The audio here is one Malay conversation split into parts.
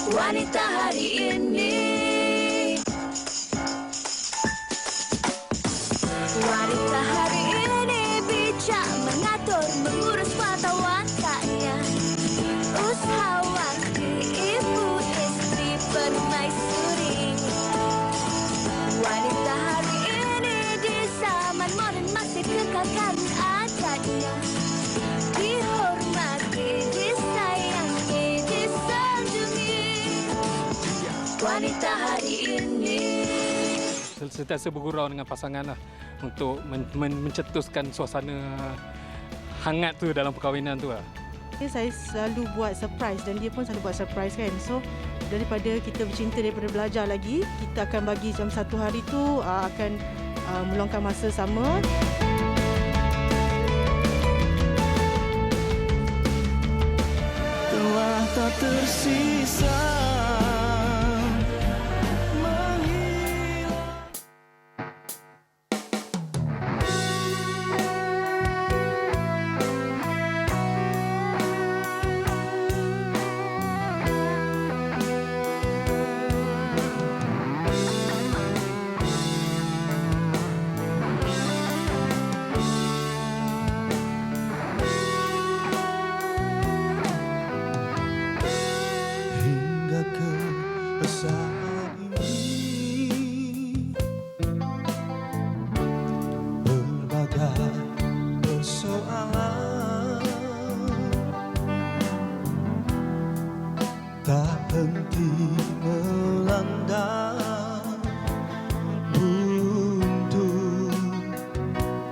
Wanita hari ini, wanita hari ini bijak mengatur, mengurus mata wantanya, usahawan, ibu, istri, permaisuri. Wanita hari ini di zaman modern masih kekalkan adatnya, dihormati, disayangi, disanjungi. Wanita hari ini. Sentiasa bergurau dengan pasangan lah untuk mencetuskan suasana hangat tu dalam perkahwinan tu lah. Saya selalu buat surprise dan dia pun selalu buat surprise kan. So daripada kita bercinta, daripada belajar lagi, kita akan bagi jam satu hari tu akan meluangkan masa sama. Telah tak tersisa. Saat ini berbagai persoalan tak henti melanda, buntu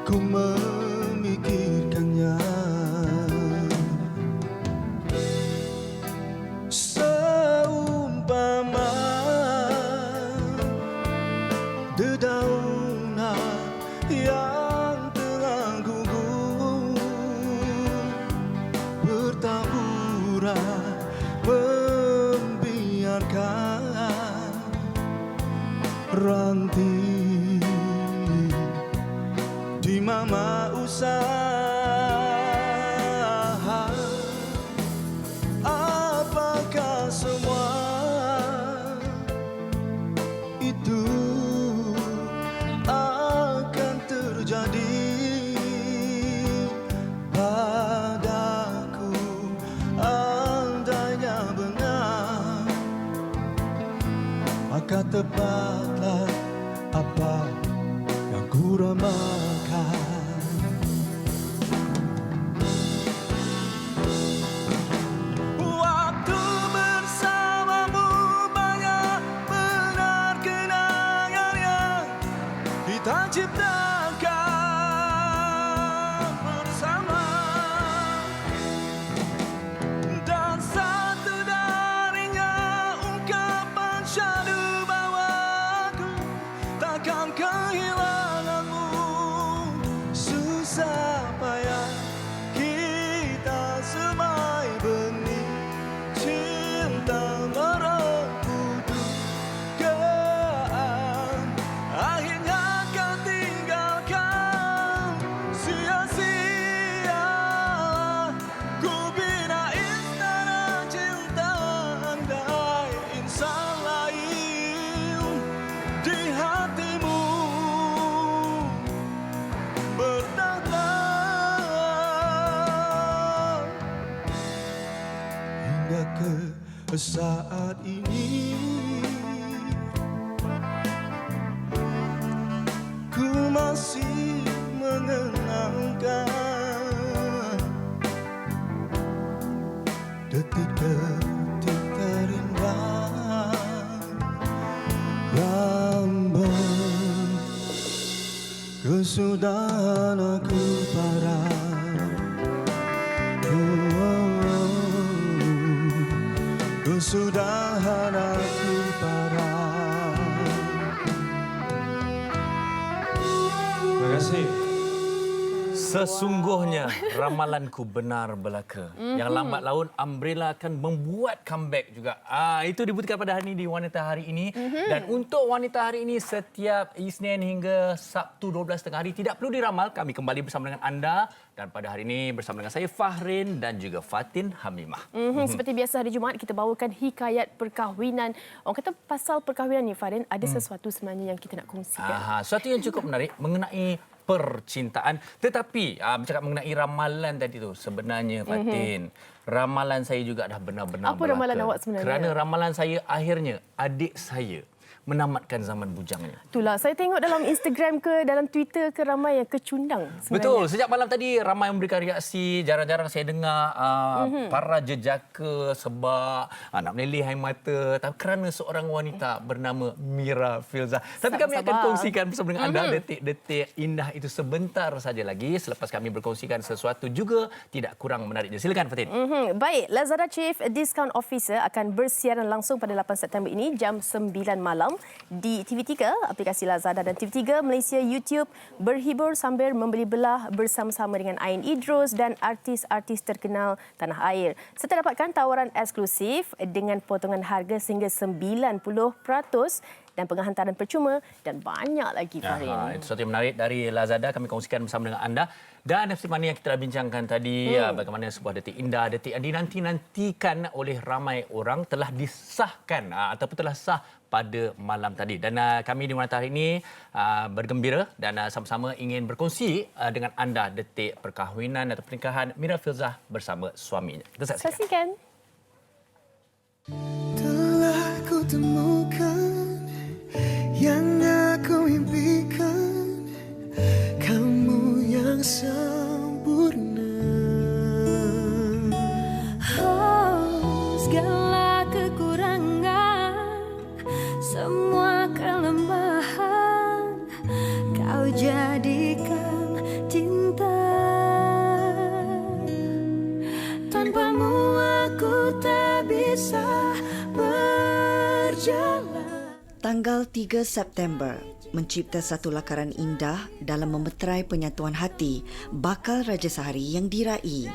ku memikirkannya. Dedaunan yang tengah gugur bertaburan membiarkan ranting di mama usaha. Apakah semua itu akan terjadi padaku? Andainya benar, maka tepatlah apa yang ku ramalkan. Waktu bersamamu banyak benar kenangan yang kita ciptakan bersama, dan satu darinya ungkapan syahdu bahwa aku takkan kehilanganmu. Susah payah kita semai benih cinta merengkuh dugaan, akhirnya kau tinggalkan. Sia-sia ku bina istana cinta, andai insan lain di hatimu bertahta. Hingga ke saat ini ku masih mengenangkan detik-detik terindah yang berkesudahan aku parah. Kesudahan aku parah. Terima kasih. Sesungguhnya ramalanku benar belaka. Yang lambat laun Umbrella akan membuat comeback juga. Itu dibuktikan pada hari ini di Wanita Hari ini. Dan untuk Wanita Hari ini setiap Isnin hingga Sabtu 12 tengah hari tidak perlu diramal. Kami kembali bersama dengan anda. Dan pada hari ini bersama dengan saya Fahrin dan juga Fatin Hamimah. Seperti biasa hari Jumaat kita bawakan hikayat perkahwinan. Orang kata pasal perkahwinan ni Fahrin ada sesuatu sebenarnya yang kita nak kongsikan. Sesuatu yang cukup menarik mengenai percintaan. Tetapi bercakap mengenai ramalan tadi tu sebenarnya Fatin, ramalan saya juga dah benar-benar Apa ramalan awak sebenarnya? Kerana ramalan saya akhirnya adik saya menamatkan zaman bujangnya. Itulah, saya tengok dalam Instagram ke dalam Twitter ke ramai yang kecundang sebenarnya. Betul, sejak malam tadi ramai memberikan reaksi. Jarang-jarang saya dengar para jejaka sebab nak meleleh air mata. Tapi kerana seorang wanita bernama Mira Filzah. Tapi kami akan kongsikan bersama dengan anda detik-detik indah itu sebentar saja lagi. Selepas kami berkongsikan sesuatu juga tidak kurang menariknya. Silakan Fatin. Baik, Lazada Chief Discount Officer akan bersiaran langsung pada 8 September ini jam 9 malam di TV3, aplikasi Lazada dan TV3 Malaysia YouTube, berhibur sambil membeli belah bersama-sama dengan Ain Idrus dan artis-artis terkenal tanah air. Serta dapatkan tawaran eksklusif dengan potongan harga sehingga 90% dan penghantaran percuma dan banyak lagi Fahrin. Itu sesuatu yang menarik dari Lazada kami kongsikan bersama dengan anda. Dan seperti mana yang kita dah bincangkan tadi, bagaimana sebuah detik indah, detik yang dinanti-nantikan oleh ramai orang telah disahkan ataupun telah sah pada malam tadi. Dan kami di Wanita Hari ini bergembira dan sama-sama ingin berkongsi dengan anda detik perkahwinan atau pernikahan Mira Filzah bersama suaminya. Kita saksikan. Telah ku temukan yang aku impikan, kamu yang sempurna. Segala kekurangan, semua kelemahan, kau jadikan cinta. Tanpamu aku tak bisa berjalan. Tanggal 3 September mencipta satu lakaran indah dalam memeterai penyatuan hati bakal Raja Sehari yang diraih.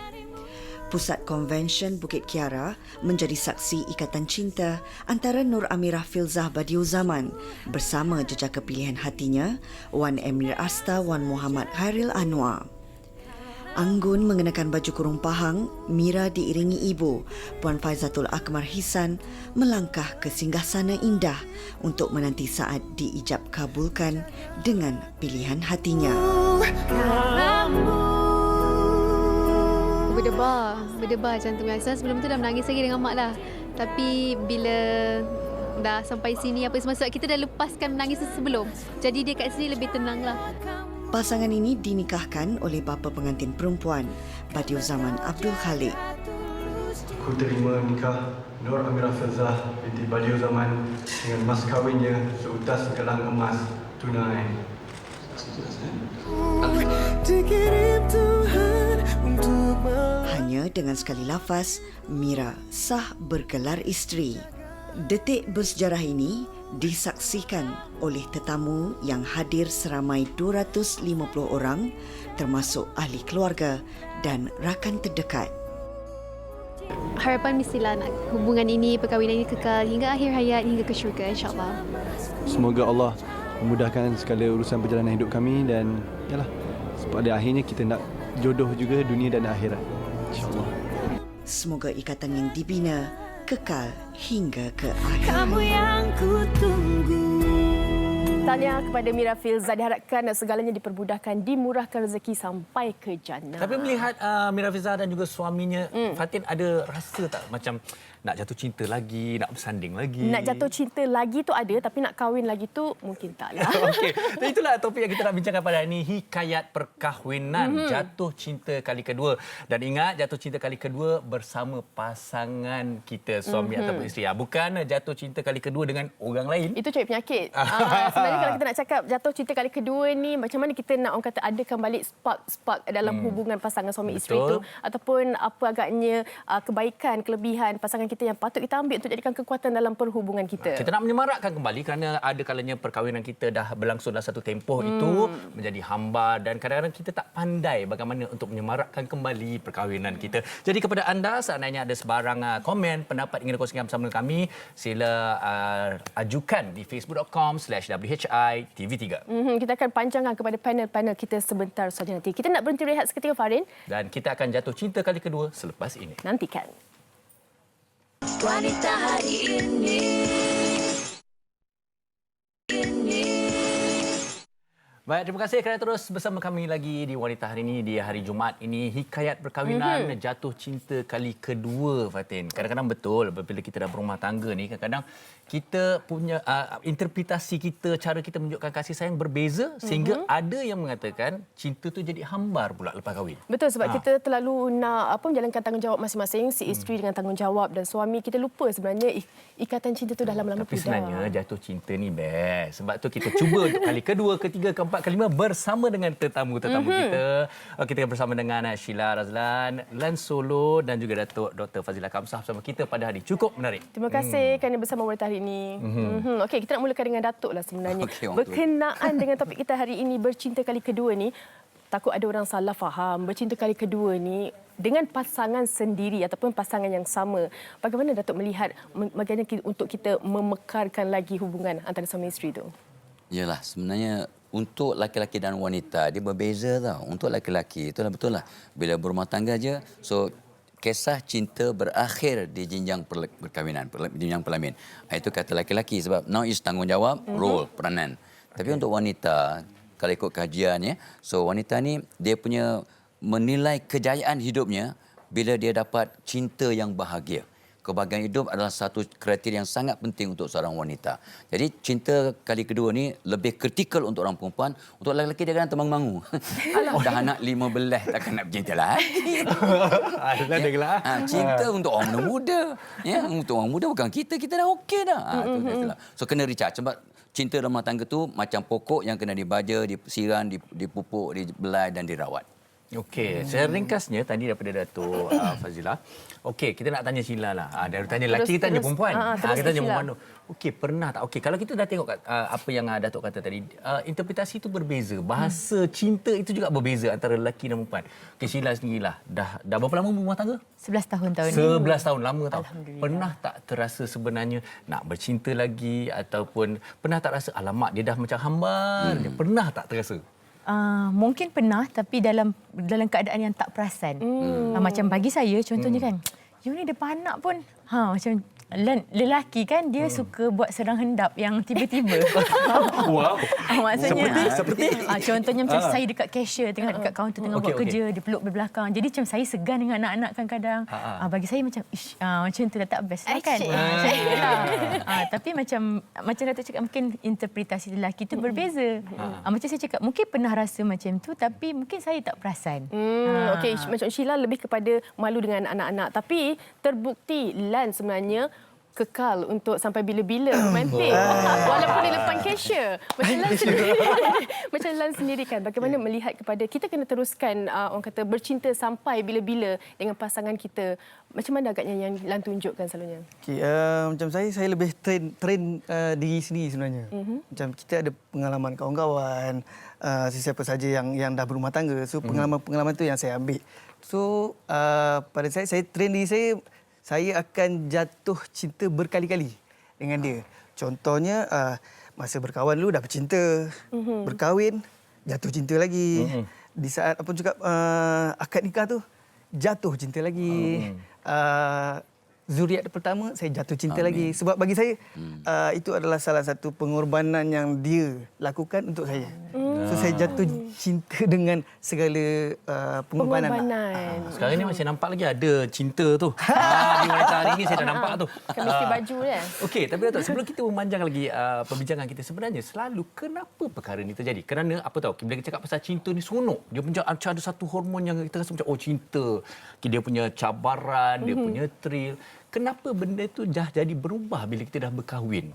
Pusat Konvensyen Bukit Kiara menjadi saksi ikatan cinta antara Nur Amirah Filzah Badiuzaman bersama jejaka pilihan hatinya Wan Emir Asta Wan Muhammad Khairil Anwar. Anggun mengenakan baju kurung pahang, Mira diiringi ibu, Puan Faizatul Akmar Hisan melangkah ke singgahsana indah untuk menanti saat diijab kabulkan dengan pilihan hatinya. Berdebar jantung biasa. Sebelum tu dah menangis lagi dengan mak dah. Tapi bila dah sampai sini apa semua sebab kita dah lepaskan menangis sebelum. Jadi dia kat sini lebih tenang lah. Pasangan ini dinikahkan oleh bapa pengantin perempuan, Badiuzaman Abdul Khalik. Aku terima nikah Nur Amirah Filzah binti Badiuzaman dengan mas kahwinnya seutas gelang emas tunai. Hanya dengan sekali lafaz, Mira sah bergelar isteri. Detik bersejarah ini disaksikan oleh tetamu yang hadir seramai 250 orang termasuk ahli keluarga dan rakan terdekat. Harapan mestilah nak hubungan ini, perkahwinan ini kekal hingga akhir hayat, hingga ke syurga insya-Allah. Semoga Allah memudahkan segala urusan perjalanan hidup kami dan yalah pada akhirnya kita nak jodoh juga dunia dan akhirat. Insya-Allah. Semoga ikatan yang dibina kekal hingga ke akhir. Kamu yang ku tunggu. Tahniah kepada Mira Filzah, diharapkan segalanya dipermudahkan, dimurahkan rezeki sampai ke jannah. Tapi melihat Mira Filzah dan juga suaminya, Fatin ada rasa tak macam nak jatuh cinta lagi, nak bersanding lagi? Nak jatuh cinta lagi tu ada, tapi nak kahwin lagi tu mungkin tak lah. Okey, dan itulah topik yang kita nak bincangkan pada hari ini, hikayat perkahwinan, jatuh cinta kali kedua. Dan ingat, jatuh cinta kali kedua bersama pasangan kita, suami ataupun isteri. Bukan jatuh cinta kali kedua dengan orang lain. Itu cari penyakit. Sebenarnya Sebenarnya kalau kita nak cakap jatuh cinta kali kedua ni, macam mana kita nak orang kata adakan balik spark dalam hubungan pasangan suami isteri tu, ataupun apa agaknya kebaikan, kelebihan pasangan kita yang patut kita ambil untuk jadikan kekuatan dalam perhubungan kita. Kita nak menyemarakkan kembali kerana ada kalanya perkahwinan kita dah berlangsung dalam satu tempoh itu menjadi hambar dan kadang-kadang kita tak pandai bagaimana untuk menyemarakkan kembali perkahwinan kita. Jadi kepada anda, seandainya ada sebarang komen, pendapat ingin kongsikan bersama dengan kami, sila ajukan di facebook.com/WHI TV3. Kita akan panjangkan kepada panel-panel kita sebentar saja nanti. Kita nak berhenti rehat seketika, Farin. Dan kita akan jatuh cinta kali kedua selepas ini. Nantikan. Wanita hari ini. Baik, terima kasih kerana terus bersama kami lagi di Wanita hari ini, di hari Jumaat ini. Hikayat perkahwinan, jatuh cinta kali kedua, Fatin. Kadang-kadang betul, bila kita dah berumah tangga ni, kadang-kadang kita punya interpretasi kita, cara kita menunjukkan kasih sayang berbeza sehingga ada yang mengatakan cinta tu jadi hambar pula lepas kahwin. Betul, sebab kita terlalu nak menjalankan tanggungjawab masing-masing, si isteri dengan tanggungjawab dan suami. Kita lupa sebenarnya ikatan cinta tu dah lama-lama Tapi pudar. sebenarnya jatuh cinta ni best. Sebab tu kita cuba untuk kali kedua, ketiga, keempat, kelima bersama dengan tetamu-tetamu kita. Kita bersama dengan Sheila Razlan, Lan Solo dan juga Datuk Dr. Fazilah Kamsah bersama kita pada hari cukup menarik. Terima kasih kerana bersama Wanita hari ini. Okey, kita nak mulakan dengan Datuk lah sebenarnya. Okey, berkenaan dengan topik kita hari ini, bercinta kali kedua ni, takut ada orang salah faham. Bercinta kali kedua ni dengan pasangan sendiri ataupun pasangan yang sama. Bagaimana Datuk melihat bagaimana untuk kita memekarkan lagi hubungan antara suami isteri tu? Yalah, sebenarnya untuk laki-laki dan wanita dia berbeza tau. Untuk laki-laki itulah betul lah. Bila berumah tangga je, so kisah cinta berakhir di jenjang perkahwinan, jenjang pelamin. Itu kata laki-laki sebab now is tanggungjawab, role, peranan. Tapi untuk wanita, kalau ikut kajian ya, so wanita ni dia punya menilai kejayaan hidupnya bila dia dapat cinta yang bahagia. Kebahagiaan hidup adalah satu kriteria yang sangat penting untuk seorang wanita. Jadi cinta kali kedua ni lebih kritikal untuk orang perempuan. Untuk lelaki dia kan terbang-bangu. Alah, dah anak 15 takkan nak bercinta lagi. Cinta untuk orang muda. Ya, untuk orang muda bukan kita dah okey dah. So kena recharge sebab cinta rumah tangga tu macam pokok yang kena dibaja, disiram, dipupuk, dibelai dan dirawat. Okey, saya ringkasnya tadi daripada Datuk Fazilah. Okey, kita nak tanya Sheila lah. Dari tanya lelaki, kita tanya perempuan. Kita tanya perempuan tu. Okey, pernah tak? Okey, kalau kita dah tengok apa yang Datuk kata tadi, interpretasi itu berbeza. Bahasa cinta itu juga berbeza antara lelaki dan perempuan. Okey, Sheila sendirilah. Dah berapa lama berumah tangga? 11 tahun tahun ni. 11 tahun, lama tau. Pernah tak terasa sebenarnya nak bercinta lagi ataupun pernah tak rasa alamak dia dah macam hambar? Pernah tak terasa? Mungkin pernah tapi dalam keadaan yang tak perasan. Macam bagi saya contohnya kan, you ni depan anak pun macam lelaki kan dia suka buat serang hendap yang tiba-tiba. Wow. Maksudnya seperti contohnya macam saya dekat cashier tengah dekat kaunter tengah buat kerja, dia peluk di belakang. Jadi macam saya segan dengan anak-anak kadang-kadang. Bagi saya macam macam tu dah tak best lah kan. Macam itulah. Tapi macam Datuk cakap mungkin interpretasi lelaki tu berbeza. Macam saya cakap mungkin pernah rasa macam tu tapi mungkin saya tak perasan. Okey, macam Sheila lebih kepada malu dengan anak-anak tapi terbukti Lan sebenarnya kekal untuk sampai bila-bila romantik. Walaupun di depan cashier. Macam Lan sendiri kan, bagaimana melihat kepada kita kena teruskan orang kata bercinta sampai bila-bila dengan pasangan kita. Macam mana agaknya yang Lan tunjukkan selalunya? Okay, macam saya lebih train diri sendiri sebenarnya. Macam kita ada pengalaman kawan-kawan, sesiapa saja yang dah berumah tangga. So pengalaman tu yang saya ambil. So pada saya train diri saya akan jatuh cinta berkali-kali dengan dia. Contohnya, masa berkawan dulu dah bercinta, berkahwin, jatuh cinta lagi. Di saat apa juga akad nikah tu, jatuh cinta lagi. Zuriat pertama, saya jatuh cinta lagi. Sebab bagi saya, itu adalah salah satu pengorbanan yang dia lakukan untuk saya. So, saya jatuh cinta dengan segala pengorbanan. Sekarang ni masih nampak lagi ada cinta tu. Di wanita hari ni saya dah nampak tu. Mesti baju dia. Okey, tapi Datuk, sebelum kita memanjang lagi perbincangan kita, sebenarnya selalu kenapa perkara ni terjadi? Kerana apa tahu, bila kita cakap pasal cinta ni seronok. Dia punya ada satu hormon yang kita rasa macam cinta. Dia punya cabaran, dia punya thrill. Kenapa benda itu dah jadi berubah bila kita dah berkahwin?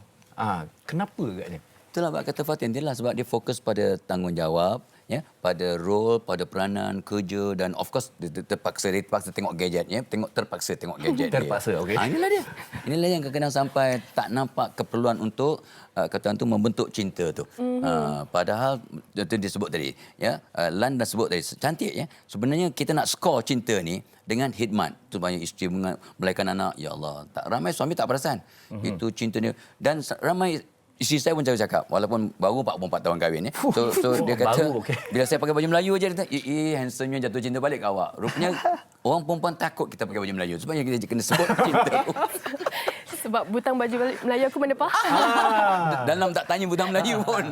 Kenapa agaknya? Itulah kata Fatin, dia lah sebab dia fokus pada tanggungjawab, ya, pada role, pada peranan, kerja dan of course dia terpaksa tengok gadget, ya, terpaksa tengok gadget Terpaksa, okey. Inilah dia. Inilah yang kadang-kadang sampai tak nampak keperluan untuk kata tu membentuk cinta tu. Padahal itu disebut tadi, ya, Lan dah sebut tadi, cantik, ya. Sebenarnya kita nak skor cinta ni dengan khidmat. Supaya isteri melahirkan anak, ya Allah, tak ramai suami tak perasan. Itu cinta dia. Dan ramai isteri saya pun cakap, walaupun baru 44 tahun kahwin, ya. So dia kata, bila saya pakai baju Melayu je, dia kata, handsome-nya jatuh cinta balik ke awak. Rupanya orang perempuan takut kita pakai baju Melayu. Sebabnya kita kena sebut cinta tu. Sebab butang baju Melayu aku mana faham. Dalam tak tanya butang Melayu pun.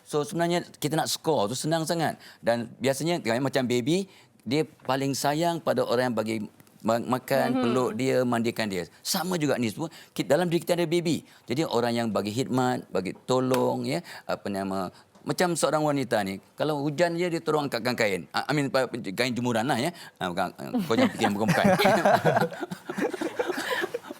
So sebenarnya kita nak skor tu senang sangat. Dan biasanya macam baby, dia paling sayang pada orang yang bagi makan, peluk dia, mandikan dia. Sama juga ni semua. Dalam diri kita ada baby. Jadi orang yang bagi khidmat, bagi tolong, ya, macam seorang wanita ni, kalau hujan dia tolong angkatkan kain. Kain jemuran lah, ya. Kau jangan fikir yang bukan-bukan.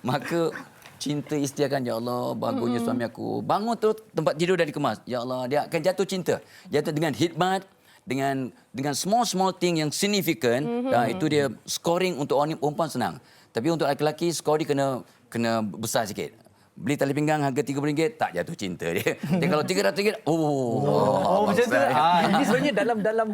Maka cinta isteri akan, ya Allah, bagusnya suami aku. Bangun tu tempat tidur dah dikemas. Ya Allah, dia akan jatuh cinta. Jatuh dengan khidmat, dengan small thing yang significant. Itu dia scoring untuk orang perempuan senang. Tapi untuk lelaki skor dia kena besar sikit. Beli tali pinggang harga RM30 tak jatuh cinta dia. Dia kalau RM300 macam tu. Ini sebenarnya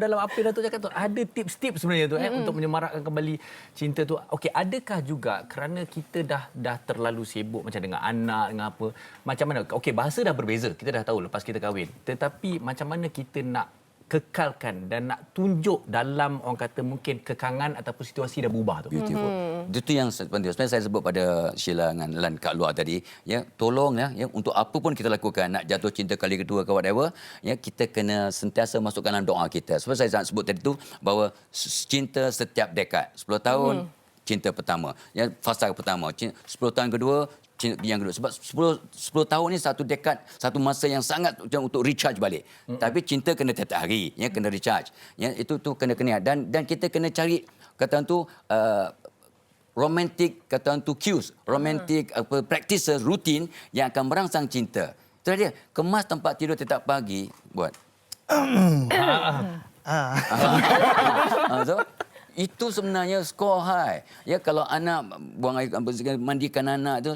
dalam apa yang Datuk cakap tu ada tips-tips sebenarnya tu untuk menyemarakkan kembali cinta tu. Okey, adakah juga kerana kita dah terlalu sibuk macam dengan anak, dengan apa, macam mana? Okey, bahasa dah berbeza. Kita dah tahu lepas kita kahwin. Tetapi macam mana kita nak kekalkan dan nak tunjuk dalam orang kata mungkin kekangan ataupun situasi dah berubah tu. Beautiful. Itu yang penting. Sebenarnya saya sebut pada Sheila dengan Lan kat luar tadi, ya, tolong, ya, untuk apa pun kita lakukan, nak jatuh cinta kali kedua ke whatever, ya, kita kena sentiasa masukkan dalam doa kita. Sebab saya sebut tadi tu bahawa cinta setiap dekad. 10 tahun cinta pertama, ya, fasa pertama. 10 tahun kedua, yang kedua. Sebab 10 tahun ni satu dekad, satu masa yang sangat untuk recharge balik. Tapi cinta kena tiap hari, ya, kena recharge. Ya, itu kena dan kita kena cari kata tu romantic kata tu cues, romantic practices, rutin yang akan merangsang cinta. Itu dia. Kemas tempat tidur setiap pagi buat. So, itu sebenarnya skor high. Ya, kalau anak buang air, mandikan anak itu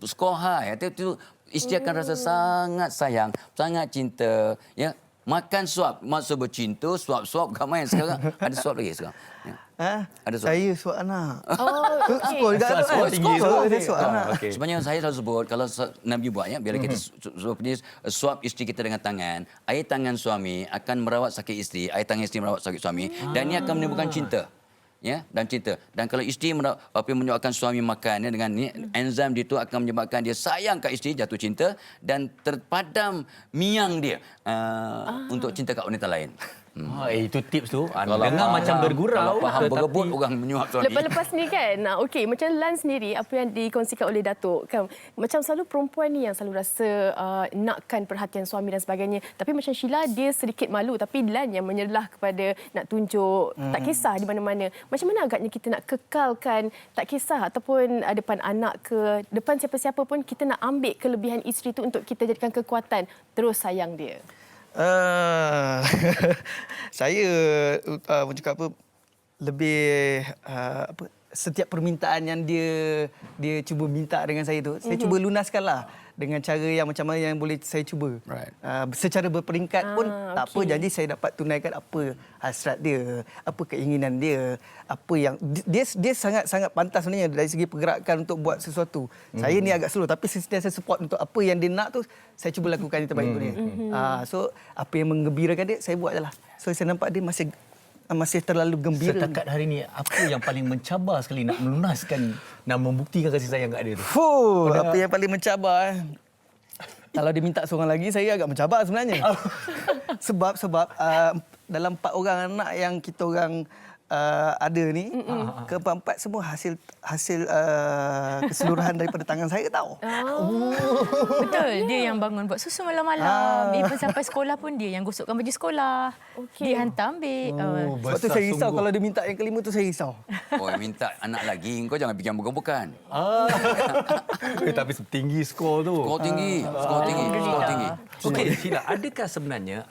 skor high. Itu isteri akan rasa sangat sayang, sangat cinta. Ya, makan suap, maksud bercinta, suap-suap gamai sekarang. Ada suap lagi sekarang. Ya. Ada suap. Saya suap anak. Skor juga ada. Suap anak. Sebenarnya saya selalu sebut kalau Nabi buat, ya, bila kita suap isteri kita dengan tangan, air tangan suami akan merawat sakit isteri, air tangan isteri merawat sakit suami, dan ini akan menimbulkan cinta. Ya, dan cinta. Dan kalau isteri menyebabkan suami makan, ya, dengan enzim itu akan menyebabkan dia sayang kat isteri, jatuh cinta dan terpadam miang dia untuk cinta kat wanita lain. Itu tips tu. Dengar macam bergurau. Kalau faham berebut, orang menyuap suami. Lepas ni kan, okey, macam Lan sendiri, apa yang dikongsikan oleh Datuk, kan, macam selalu perempuan ni yang selalu rasa nakkan perhatian suami dan sebagainya. Tapi macam Sheila, dia sedikit malu. Tapi Lan yang menyerlah kepada nak tunjuk, tak kisah di mana-mana. Macam mana agaknya kita nak kekalkan, tak kisah ataupun depan anak ke, depan siapa-siapa pun, kita nak ambil kelebihan isteri tu untuk kita jadikan kekuatan, terus sayang dia. Saya cakap apa, lebih setiap permintaan yang dia cuba minta dengan saya tu, saya cuba lunaskanlah dengan cara yang macam mana yang boleh saya cuba. Secara berperingkat pun tak apa, janji saya dapat tunaikan apa hasrat dia, apa keinginan dia, apa yang dia sangat pantas sebenarnya dari segi pergerakan untuk buat sesuatu. Saya ni agak slow tapi sentiasa support untuk apa yang dia nak tu, saya cuba lakukan yang terbaik untuk dia. So apa yang menggembirakan dia, saya buat jelah. So saya nampak dia masih terlalu gembira. Setakat hari ni, apa yang paling mencabar sekali nak melunaskan, nak membuktikan kasih sayang kat dia tu? Apa yang paling mencabar? Kalau dia minta seorang lagi, saya agak mencabar sebenarnya. Sebab dalam 4 orang anak yang kita orang ada ni, keempat-empat semua hasil keseluruhan daripada tangan saya tahu. Betul. Dia yang bangun buat susu malam-malam. Even sampai sekolah pun dia yang gosokkan baju sekolah. Dia hantar ambil. Sebab tu saya risau kalau dia minta yang kelima tu saya risau. Oh, minta anak lagi, kau jangan fikir bukan-bukan. Tapi tinggi skor tu. Skor tinggi. Okey, Sheila, adakah sebenarnya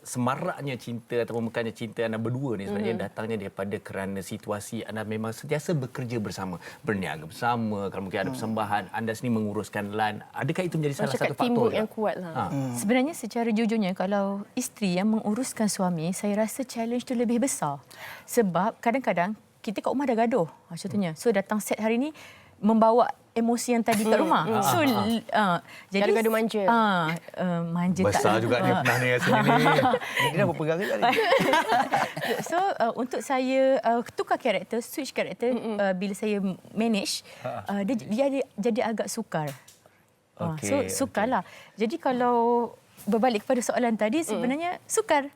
semaraknya cinta ataupun bukannya cinta anda berdua ni sebenarnya datangnya daripada kerana situasi anda memang sentiasa bekerja bersama, berniaga bersama, kalau mungkin ada persembahan, anda sendiri menguruskan LAN. Adakah itu menjadi salah satu faktor yang kuat lah. Sebenarnya secara jujurnya kalau isteri yang menguruskan suami, saya rasa challenge tu lebih besar. Sebab kadang-kadang kita kat rumah dah gaduh contohnya. So datang set hari ni membawa emosi yang tadi kat rumah. So jadi gaduh manja. Manja besar tak. juga dia pernah ni sini ni. Dia dah berpegang ke tadi. So untuk saya tukar karakter, switch karakter bila saya manage, dia jadi agak sukar. So sukarlah. Jadi kalau berbalik kepada soalan tadi, sebenarnya sukar.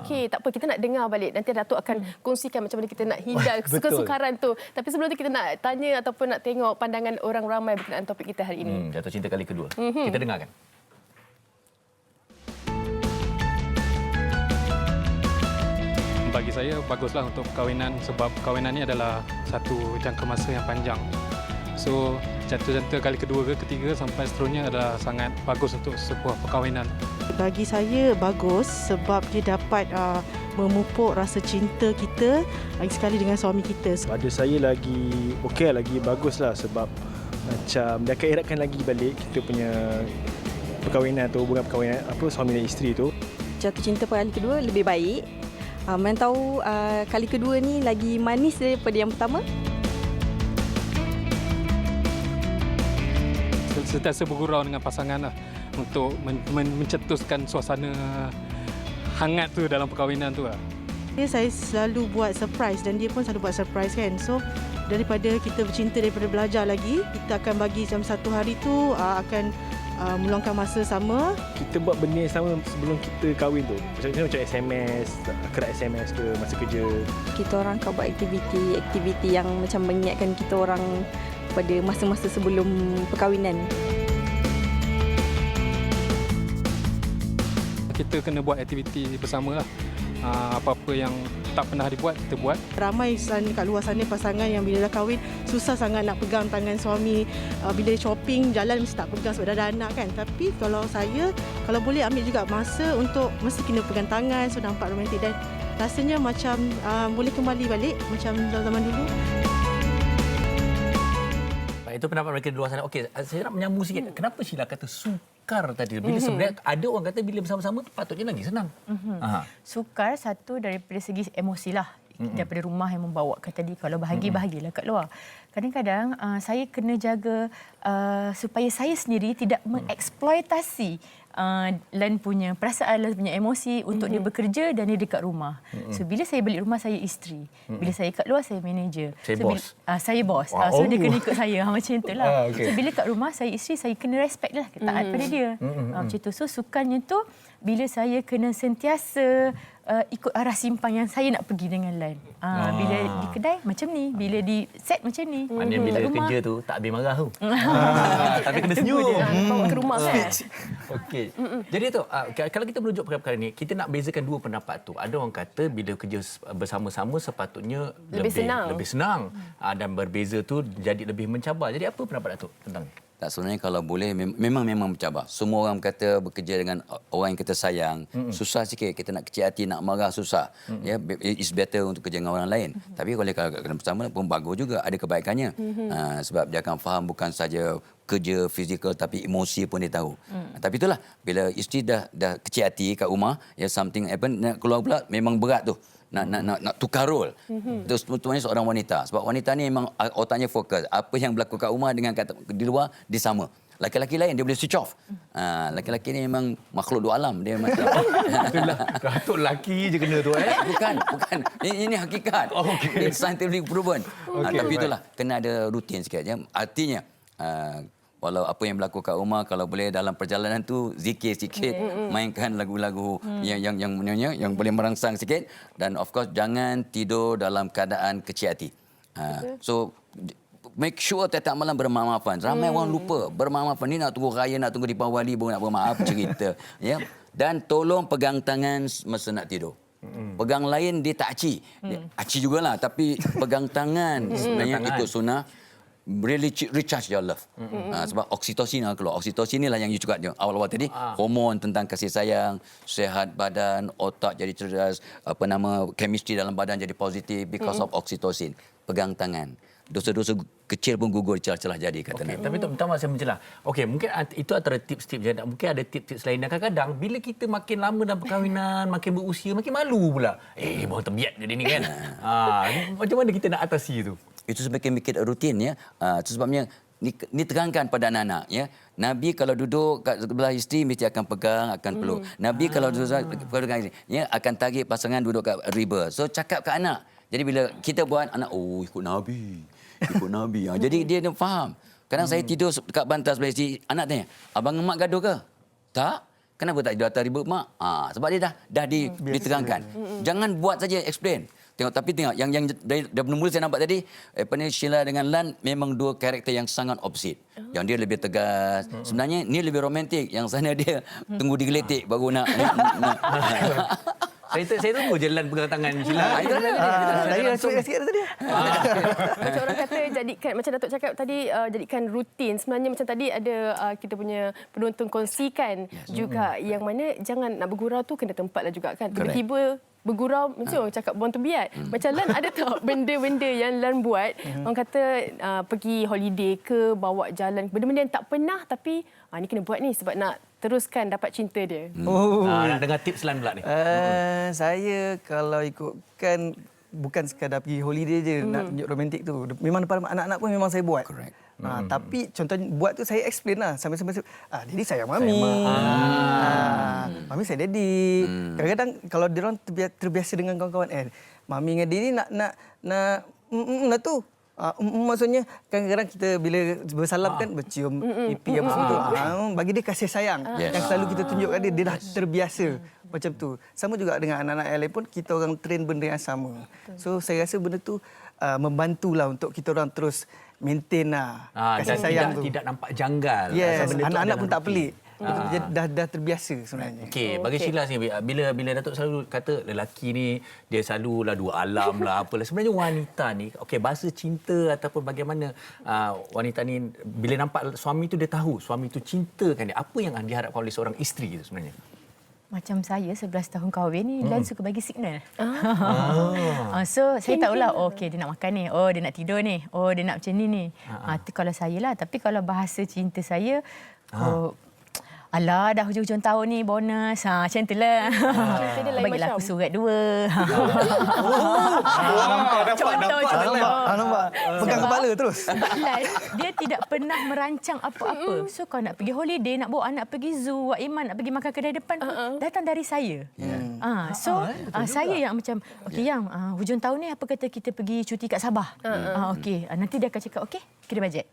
Okey. Tak apa, kita nak dengar balik. Nanti Datuk akan kongsikan macam mana kita nak hindar kesukaran tu. Tapi sebelum tu kita nak tanya ataupun nak tengok pandangan orang ramai berkenaan topik kita hari ini. Jatuh cinta kali kedua. Kita dengarkan. Bagi saya baguslah untuk perkahwinan sebab perkahwinan ni adalah satu jangka masa yang panjang. So jatuh cinta kali kedua ke ketiga sampai seterusnya adalah sangat bagus untuk sebuah perkahwinan. Bagi saya bagus sebab dia dapat memupuk rasa cinta kita lagi sekali dengan suami kita. Pada saya lagi okey, lagi baguslah sebab macam dia akan eratkan lagi balik kita punya perkahwinan atau hubungan perkahwinan suami dan isteri tu. Jatuh cinta kali kedua lebih baik. Mana tahu kali kedua ni lagi manis daripada yang pertama. Sentiasa bergurau dengan pasangan lah untuk mencetuskan suasana hangat tu dalam perkahwinan tu lah. Saya selalu buat surprise dan dia pun selalu buat surprise kan. So daripada kita bercinta, daripada belajar lagi, kita akan bagi jam satu hari tu akan meluangkan masa sama. Kita buat benda yang sama sebelum kita kahwin tu. Macam SMS, kerat SMS ke masa kerja. Kita orang akan buat aktiviti yang macam mengingatkan kita orang pada masa-masa sebelum perkahwinan. Kita kena buat aktiviti bersama lah. Apa-apa yang tak pernah dibuat, kita buat. Ramai kat luar sana pasangan yang bila dah kahwin susah sangat nak pegang tangan suami. Bila shopping, jalan mesti tak pegang sebab dah ada anak kan. Tapi kalau saya, kalau boleh ambil juga masa untuk mesti kena pegang tangan, so nampak romantik dan rasanya macam boleh kembali balik macam zaman dulu. Itu pendapat mereka di luar sana. Okey, saya nak menyambung sikit. Kenapa Sheila kata sukar tadi? Bila sebenarnya ada orang kata bila bersama-sama patutnya lagi senang. Sukar satu daripada segi emosi lah. Daripada rumah yang membawakan tadi. Kalau bahagilah kat luar. Kadang-kadang saya kena jaga supaya saya sendiri tidak mengeksploitasi Lan punya perasaan, Lan punya emosi untuk dia bekerja dan dia dekat rumah. So bila saya balik rumah, saya isteri. Bila saya kat luar, saya manager. Saya bos. So dia kena ikut saya macam itulah. So bila kat rumah saya isteri, saya kena respect lah, taat pada dia. Macam tu. So sukannya tu bila saya kena sentiasa ikut arah simpang yang saya nak pergi dengan Lan. Bila di kedai macam ni, bila di set macam ni. Maknanya bila kerja tu tak habis marah tu. Tapi kena senyum. Bawa ke rumah kan. Okey. Jadi tu kalau kita merujuk perkara ni, kita nak bezakan dua pendapat tu. Ada orang kata bila kerja bersama-sama sepatutnya lebih senang. Dan berbeza tu jadi lebih mencabar. Jadi apa pendapat Datuk tentang ni? Tak, sebenarnya kalau boleh memang mencabar. Semua orang kata bekerja dengan orang yang kita sayang susah sikit. Kita nak kecil hati, nak marah susah. Ya, it's better untuk kerja dengan orang lain. Tapi kalau kena bersama pun bagus juga, ada kebaikannya. Sebab dia akan faham bukan saja kerja fizikal tapi emosi pun dia tahu. Tapi itulah bila isteri dah kecil hati kat rumah, ya something happen, nak keluar pula memang berat tu. Nak tukar role. Terus tentunya seorang wanita. Sebab wanita ni memang otaknya fokus. Apa yang berlaku kat rumah dengan di luar, dia sama. Laki-laki lain, dia boleh switch off. Laki-laki ni memang makhluk dua alam. Dia macam... Datuk lelaki je kena tu, Bukan. Ini hakikat. It's scientifically proven. Tapi itulah, kena ada rutin sikit. Artinya, walau apa yang berlaku kat rumah, kalau boleh dalam perjalanan tu zikir sikit, mainkan lagu-lagu yang boleh merangsang sikit, dan of course jangan tidur dalam keadaan kecil hati. So make sure tiap malam bermaaf-maafan. Ramai orang lupa bermaaf-maafan. Ni nak tunggu raya, nak tunggu Deepawali Wali baru nak bermaaf cerita. Ya. Dan tolong pegang tangan masa nak tidur. Pegang lain dia tak aci. Aci jugalah, tapi pegang tangan sebenarnya itu sunnah. Really recharge your love. Sebab oksitosin keluar. Oksitosin inilah yang you cakap awal-awal tadi. Hormon tentang kasih sayang, sihat badan, otak jadi cerdas, chemistry dalam badan jadi positif because of oksitosin. Pegang tangan. Dosa-dosa kecil pun gugur celah-celah jadi kata Nabi. Tapi minta maaf saya mencelah. Okey, mungkin itu antara tips-tips je. Mungkin ada tips-tips lain. Dan kadang-kadang bila kita makin lama dalam perkahwinan, makin berusia, makin malu pula. Baru terbiat jadi ni kan. Macam mana kita nak atasi itu? Itu sebagai make it a routine ya. Itu sebabnya ni terangkan pada anak-anak ya. Nabi kalau duduk kat sebelah isteri mesti akan pegang, akan peluk. Nabi kalau duduk dengan isteri ya akan tarik pasangan duduk kat riba. So cakap kat anak. Jadi bila kita buat anak ikut Nabi. Ikut Nabi. Jadi dia faham. Kadang saya tidur dekat bantal sebelah isteri, anak tanya, "Abang emak gaduh ke?" "Tak." "Kenapa tak tidur atas ribut mak?" Sebab dia dah diterangkan. Jangan buat saja explain. Tapi tengok yang dari mula saya nampak tadi, Sheila dengan Lan memang dua karakter yang sangat opposite. Yang dia lebih tegas. Sebenarnya ni lebih romantik. Yang sana dia tunggu digeletik baru nak. Saya tunggu je Lan pegang tangan Sheila. Saya sikit tadi. Macam orang kata jadikan, macam Datuk cakap tadi, jadikan rutin. Sebenarnya macam tadi ada kita punya penonton kongsikan juga yang mana jangan nak bergurau tu kena tempat lah juga kan. Tiba-tiba bergurau, macam orang cakap buang terbiat. Macam Lan ada tak benda-benda yang Lan buat, orang kata pergi holiday ke, bawa jalan, benda-benda yang tak pernah tapi ni kena buat ni sebab nak teruskan dapat cinta dia. Nak dengar tips Lan pula ni. Saya kalau ikutkan bukan sekadar pergi holiday je nak tunjuk romantik tu. Memang depan anak-anak pun memang saya buat. Correct. Tapi contohnya buat tu saya explain lah sambil-sambil. Daddy sayang mami. Mami sayang daddy. Kadang-kadang kalau dia orang terbiasa dengan kawan-kawan, mami dengan daddy nak tu. Maksudnya kadang-kadang kita bila bersalam kan bercium pipi apa semua tu. Bagi dia kasih sayang yang selalu kita tunjukkan dia dah terbiasa macam tu. Sama juga dengan anak-anak yang lain pun kita orang train benda yang sama. So saya rasa benda tu membantulah untuk kita orang terus maintain kasih sayang tu. Tidak nampak janggal. Yes, anak-anak pun tak pelik. Dah terbiasa sebenarnya. Okey, bagi Sheila sini bila Datuk selalu kata lelaki ni dia selalu lah dua alam lah apalah. Sebenarnya wanita ni bahasa cinta ataupun bagaimana wanita ni bila nampak suami tu dia tahu suami tu cintakan dia. Apa yang diharapkan oleh seorang isteri itu sebenarnya? Macam saya 11 tahun kahwin ni, Lan suka bagi signal. So, saya tahulah, okey dia nak makan ni, dia nak tidur ni, dia nak macam ni. Itu kalau saya lah. Tapi kalau bahasa cinta saya, alah, dah hujung-hujung tahun ni, bonus. Macam tu lah. Bagilah aku surat 2. Contoh. Nampak. Pegang kepala terus. Sebab Lan, dia tidak pernah merancang apa-apa. So, kalau nak pergi holiday, nak bawa anak pergi zoo, Wak Iman nak pergi makan kedai depan, datang dari saya. Saya yang macam, okey Yang, hujung tahun ni apa kata kita pergi cuti kat Sabah? Okey, nanti dia akan cakap, okey, kira bajet.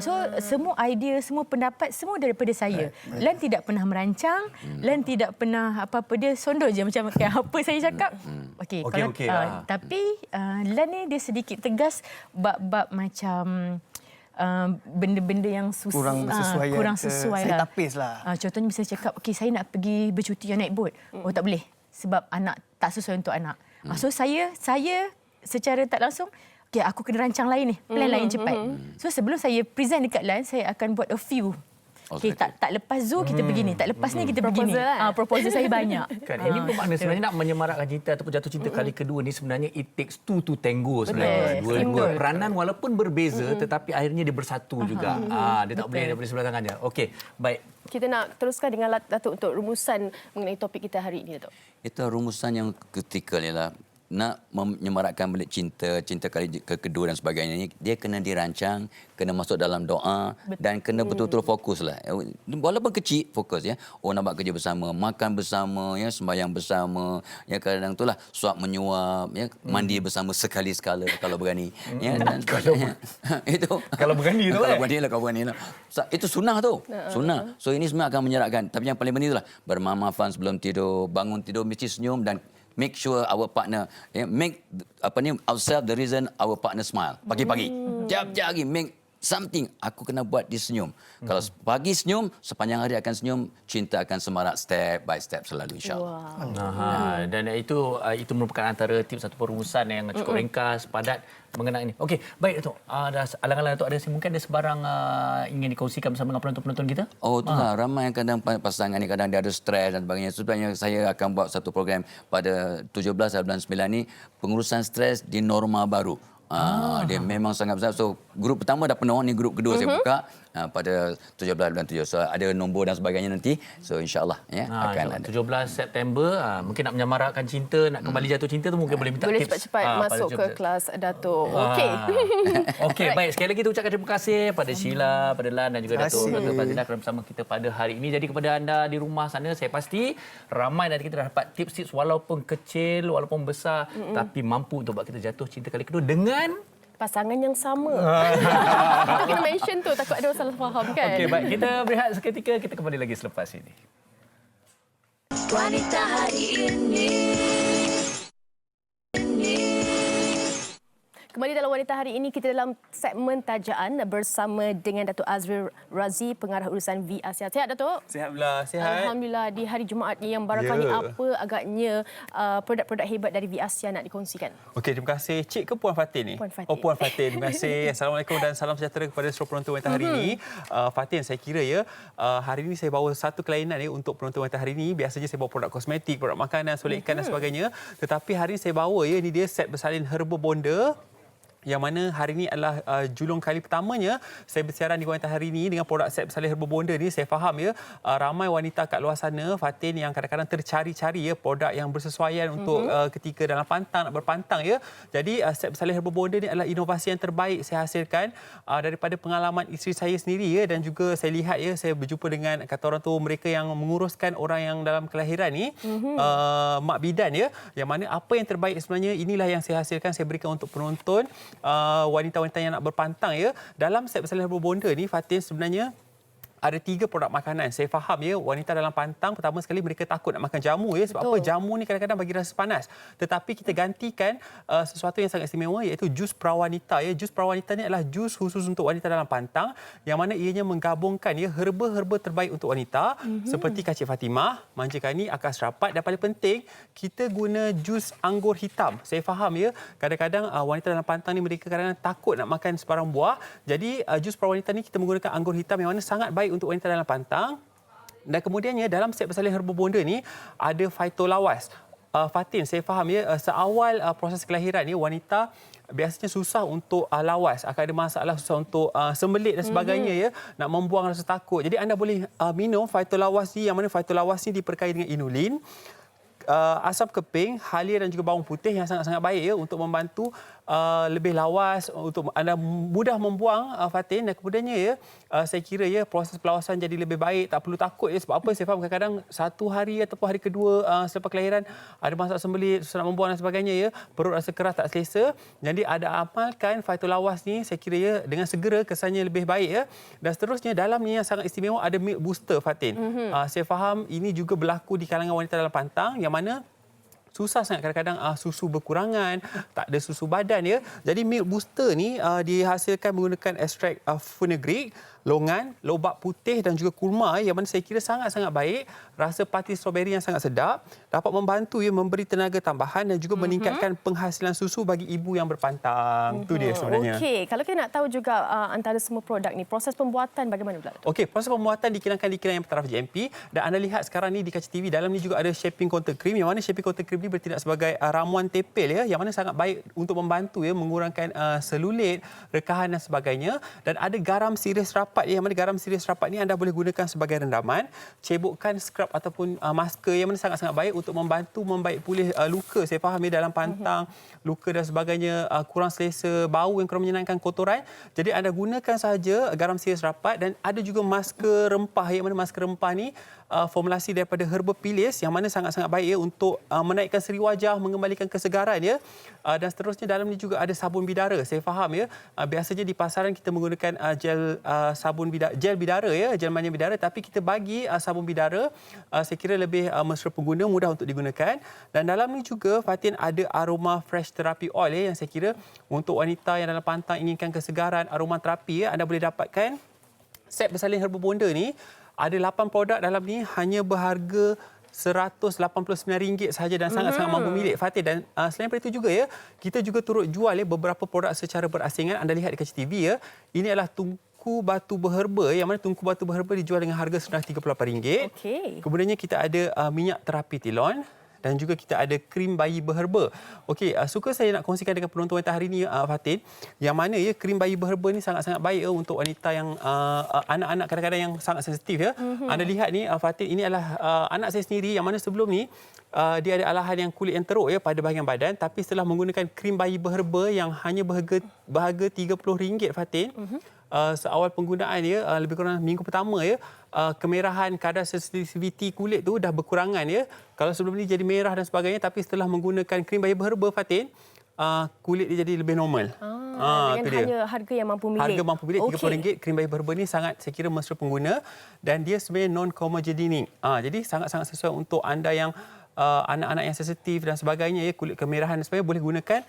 So, semua idea, semua pendapat, semua daripada saya. Lan tidak pernah merancang, Lan tidak pernah apa-apa, dia sondor je macam apa saya cakap. Okey. Tapi Lan ni dia sedikit tegas bab bab macam benda-benda yang kurang sesuai saya lah. tapis lah. Contohnya bisa cakap, okey saya nak pergi bercuti naik bot. Tak boleh sebab anak tak sesuai untuk anak. So saya secara tak langsung, okey aku kena rancang lain ni, plan lain cepat. So sebelum saya present dekat Lan, saya akan buat a few. Okey, tak lepas zoo kita begini, tak lepas ni kita begini. Proposal saya banyak. Kan ini bermakna sebenarnya nak menyemarakkan cinta ataupun jatuh cinta kali kedua ni sebenarnya it takes two to tango sebenarnya. Dua peranan walaupun berbeza tetapi akhirnya dia bersatu juga. Dia tak boleh daripada sebelah tangan dia. Okey, baik. Kita nak teruskan dengan Datuk untuk rumusan mengenai topik kita hari ini, Datuk. Itu rumusan yang kritikal ialah nak menyemarakkan balik cinta kali kedua dan sebagainya ni, dia kena dirancang, kena masuk dalam doa dan kena betul-betul fokus lah. Walaupun kecil, fokus ya. Oh, nak buat kerja bersama, makan bersama, ya, sembahyang bersama, ya, kadang tu lah suap menyuap, ya, mandi bersama sekali sekala kalau berani, ya, dan sebagainya. Itu kalau berani tu, kalau berani lah. Itu sunnah tu, sunnah. So ini semua akan menyeratkan. Tapi yang paling penting itulah bermamafan sebelum tidur, bangun tidur mesti senyum dan make sure our partner, make ourselves the reason our partner smile. Pagi-pagi, tiap-tiap hari make something. Aku kena buat dia senyum. Kalau pagi senyum, sepanjang hari akan senyum, cinta akan semarak step by step selalu, insyaAllah. Dan itu merupakan antara tips atau perumusan yang cukup ringkas, padat mengenai ini. Okey, baik Datuk. Alang-alang Datuk mungkin ada sebarang ingin dikongsikan bersama dengan penonton-penonton kita? Oh, itulah. Ramai yang kadang pasangan ni kadang dia ada stres dan sebagainya. Sebenarnya saya akan buat satu program pada 17 dan bulan 9 ni, pengurusan stres di norma baru. Dia memang sangat besar. So, grup pertama dah penuh, ni grup kedua saya buka pada 17 bulan 7. So, ada nombor dan sebagainya nanti. So, insyaAllah akan ada. 17 September, mungkin nak menyamarakkan cinta, nak kembali jatuh cinta tu mungkin boleh minta boleh tips. Boleh cepat-cepat masuk ke kelas Datuk. Okey. Okey, baik. Sekali lagi kita ucapkan terima kasih pada Sheila, pada Lan dan juga Datuk Fazlinah kerana bersama kita pada hari ini. Jadi kepada anda di rumah sana, saya pasti ramai dari kita dah dapat tips-tips walaupun kecil, walaupun besar, tapi mampu untuk buat kita jatuh cinta kali kedua dengan pasangan yang sama. Kita kena mention tu, takut ada orang salah faham kan. Okey, baik. Kita berehat seketika, kita kembali lagi selepas ini. Wanita hari ini. Kembali dalam Wanita Hari ini, kita dalam segmen tajaan bersama dengan Datuk Azril Razi, pengarah urusan V Asia. Sihat, Datuk? Sihat pula, sihat. Alhamdulillah, di hari Jumaat ni yang barangkali apa agaknya produk-produk hebat dari V Asia nak dikongsikan? Okey, terima kasih. Cik ke Puan Fatin ni? Puan Fatin. Oh, Puan Fatin. Terima kasih. Assalamualaikum dan salam sejahtera kepada seluruh penonton Wanita Hari ini. Fatin, saya kira hari ini saya bawa satu kelainan untuk penonton Wanita Hari ini. Biasanya saya bawa produk kosmetik, produk makanan, solek ikan dan sebagainya. Tetapi hari ini saya bawa ini dia set bersalin herba bonda, yang mana hari ini adalah julung kali pertamanya saya bersiaran di Wanita Hari ini dengan produk set bersalin herba bonda ni. Saya faham ramai wanita kat luar sana, Fatin, yang kadang-kadang tercari-cari produk yang bersesuaian untuk ketika dalam pantang, nak berpantang Jadi set bersalin herba bonda ni adalah inovasi yang terbaik saya hasilkan daripada pengalaman isteri saya sendiri dan juga saya lihat saya berjumpa dengan kata orang tu mereka yang menguruskan orang yang dalam kelahiran ni, mak bidan yang mana apa yang terbaik sebenarnya inilah yang saya hasilkan, saya berikan untuk penonton wanita-wanita yang nak berpantang dalam set bersalin herba bonda ni. Fatin, sebenarnya ada 3 produk makanan. Saya faham wanita dalam pantang pertama sekali mereka takut nak makan jamu sebab apa, jamu ni kadang-kadang bagi rasa panas. Tetapi kita gantikan sesuatu yang sangat istimewa iaitu jus prawanita Jus prawanita ni adalah jus khusus untuk wanita dalam pantang yang mana ianya menggabungkan herba-herba terbaik untuk wanita seperti kacip Fatimah, manja kani, akar serapat dan paling penting kita guna jus anggur hitam. Saya faham kadang-kadang wanita dalam pantang ni mereka kadang-kadang takut nak makan sebarang buah. Jadi jus prawanita ni kita menggunakan anggur hitam yang mana sangat baik untuk wanita dalam pantang. Dan kemudiannya dalam set bersalin herba bonda ni ada phytolawas. Fatin, saya faham seawal proses kelahiran ni wanita biasanya susah untuk lawas, akan ada masalah susah untuk sembelit dan sebagainya nak membuang rasa takut. Jadi anda boleh minum phytolawas ni yang mana phytolawas ni diperkaya dengan inulin, asam keping, halia dan juga bawang putih yang sangat-sangat baik untuk membantu lebih lawas, untuk anda mudah membuang, Fatin. Dan kemudiannya saya kira proses pelawasan jadi lebih baik, tak perlu takut sebab apa, saya faham kadang-kadang satu hari ataupun hari kedua selepas kelahiran ada masalah sembelit, susah nak membuang dan sebagainya perut rasa keras, tak selesa. Jadi ada amalkan phytolawas ni, saya kira dengan segera kesannya lebih baik Dan seterusnya dalamnya yang sangat istimewa ada milk booster, Fatin. Saya faham ini juga berlaku di kalangan wanita dalam pantang yang mana susah sangat kadang-kadang susu berkurangan, tak ada susu badan Jadi milk booster ni dihasilkan menggunakan ekstrak fenugreek, longan, lobak putih dan juga kurma yang mana saya kira sangat-sangat baik. Rasa pati strawberry yang sangat sedap, dapat membantu memberi tenaga tambahan dan juga meningkatkan penghasilan susu bagi ibu yang berpantang. Itu dia sebenarnya. Okey, kalau kita nak tahu juga antara semua produk ni, proses pembuatan bagaimana pula? Okey, proses pembuatan dikirankan di kilang yang bertaraf GMP dan anda lihat sekarang ni di kaca TV dalam ni juga ada shaping contour cream yang mana shaping contour cream ni body bertindak sebagai ramuan tepel ya, yang mana sangat baik untuk membantu ya mengurangkan selulit, rekahan dan sebagainya. Dan ada garam sirih rapat ya, yang mana garam sirih rapat ni anda boleh gunakan sebagai rendaman, cebokkan scrub ataupun masker, yang mana sangat-sangat baik untuk membantu membaik pulih luka. Saya faham ya, dalam pantang, luka dan sebagainya, kurang selesa, bau yang kurang menyenangkan, kotoran. Jadi anda gunakan sahaja garam sirih rapat. Dan ada juga masker rempah, yang mana masker rempah ni formulasi daripada herba pilis, yang mana sangat-sangat baik ya untuk menaikkan seri wajah, mengembalikan kesegaran ya. Dan seterusnya dalam ni juga ada sabun bidara. Saya faham ya, biasanya di pasaran kita menggunakan gel bidara ya, gel mani bidara, tapi kita bagi sabun bidara saya kira lebih mesra pengguna, mudah untuk digunakan. Dan dalam ni juga Fatin ada aroma fresh therapy oil ya, yang saya kira untuk wanita yang dalam pantang inginkan kesegaran, aroma terapi ya, anda boleh dapatkan set bersalin herba bonda ni. Ada 8 produk dalam ni, hanya berharga RM189 sahaja dan sangat-sangat mampu milik Fatin. Dan selain daripada itu juga ya, kita juga turut jual ya beberapa produk secara berasingan. Anda lihat di kaca TV ya. Ini adalah tungku batu berherba, yang mana tungku batu berherba dijual dengan harga senilai RM38. Okey. Kemudiannya kita ada minyak terapi tilon. Dan juga kita ada krim bayi berherba. Okey, suka saya nak kongsikan dengan penonton wanita hari ini, Fatin, yang mana ya krim bayi berherba ni sangat-sangat baik ya untuk wanita yang anak-anak kadang-kadang yang sangat sensitif ya. Anda lihat ni Fatin, ini adalah anak saya sendiri, yang mana sebelum ni dia ada alahan yang kulit yang teruk ya pada bahagian badan, tapi setelah menggunakan krim bayi berherba yang hanya berharga RM30, Fatin, seawal penggunaan ya, lebih kurang minggu pertama ya, kemerahan, kadar sensitiviti kulit tu dah berkurangan ya. Kalau sebelum ni jadi merah dan sebagainya, tapi setelah menggunakan krim bayi berherba, Fatin, kulit dia jadi lebih normal. Dengan hanya harga yang mampu milik. Harga mampu milik RM30. Krim bayi berherba ni sangat saya kira mesra pengguna, dan dia sebenarnya non-comedogenic. Jadi sangat-sangat sesuai untuk anda yang anak-anak yang sensitif dan sebagainya ya, kulit kemerahan dan sebagainya, boleh gunakan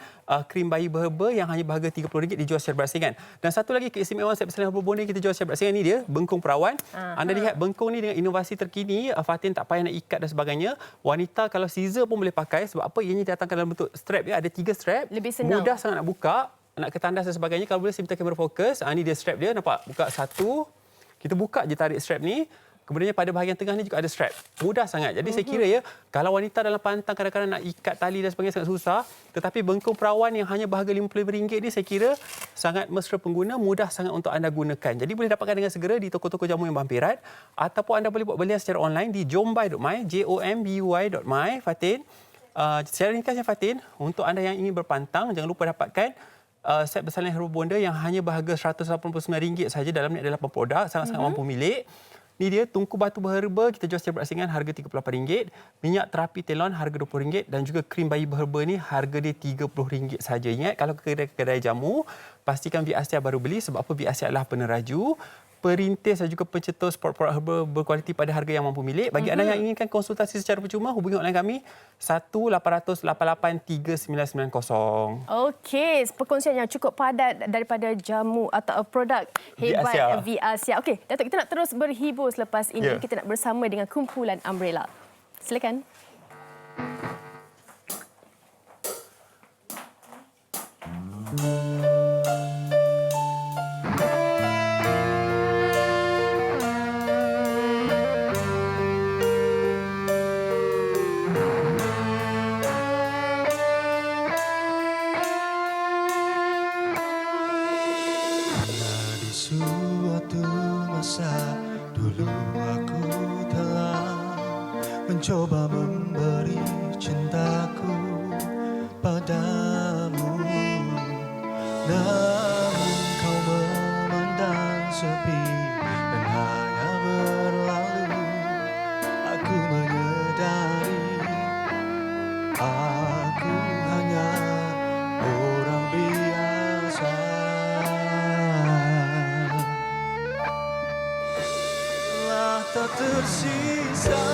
krim bayi berherba yang hanya berharga RM30 dijual secara berasingan. Dan satu lagi keistimewaan set bersalin herba bonda kita jual secara berasingan ni, dia bengkung perawan. Anda lihat bengkung ni dengan inovasi terkini, Fatin tak payah nak ikat dan sebagainya. Wanita kalau scissor pun boleh pakai, sebab apa, ianya datangkan dalam bentuk strap ya, ada 3 strap. Lebih senang. Mudah sangat nak buka, nak ketandas dan sebagainya. Kalau boleh saya minta kamera fokus. Ini dia strap dia, nampak? Buka satu. Kita buka je, tarik strap ni. Kemudiannya pada bahagian tengah ni juga ada strap. Mudah sangat. Jadi saya kira ya, kalau wanita dalam pantang kadang-kadang nak ikat tali dan sebagainya sangat susah, tetapi bengkung perawan yang hanya berharga RM55 ni saya kira sangat mesra pengguna, mudah sangat untuk anda gunakan. Jadi boleh dapatkan dengan segera di toko-toko jamu yang berhampiran, ataupun anda boleh buat belian secara online di jombai.my, jomby.my, Fatin. Secara ringkasnya Fatin, untuk anda yang ingin berpantang, jangan lupa dapatkan set bersalin herba bonda yang hanya berharga RM189 sahaja. Dalam ni ada 8 produk, sangat-sangat mampu milik. Ni dia tungku batu berherba, kita jual secara berasingan harga RM38. Minyak terapi telon harga RM20, dan juga krim bayi berherba ni harga dia RM30 saja. Ingat, kalau ke kedai jamu, pastikan VACA baru beli, sebab apa, VACA adalah peneraju, perintis dan juga pencetus produk herba berkualiti pada harga yang mampu milik. Bagi anda yang inginkan konsultasi secara percuma, hubungi hotline kami 1-800-88-3990. Okey, perkongsian yang cukup padat daripada jamu atau produk hebat VACA. Okey, Datuk, kita nak terus berhibur selepas ini. Kita nak bersama dengan kumpulan Umbrella. Silakan. Mencoba memberi cintaku padamu, namun kau memandang sepi dan hanya berlalu. Aku menyadari aku hanya orang biasa. Telah tak tersisa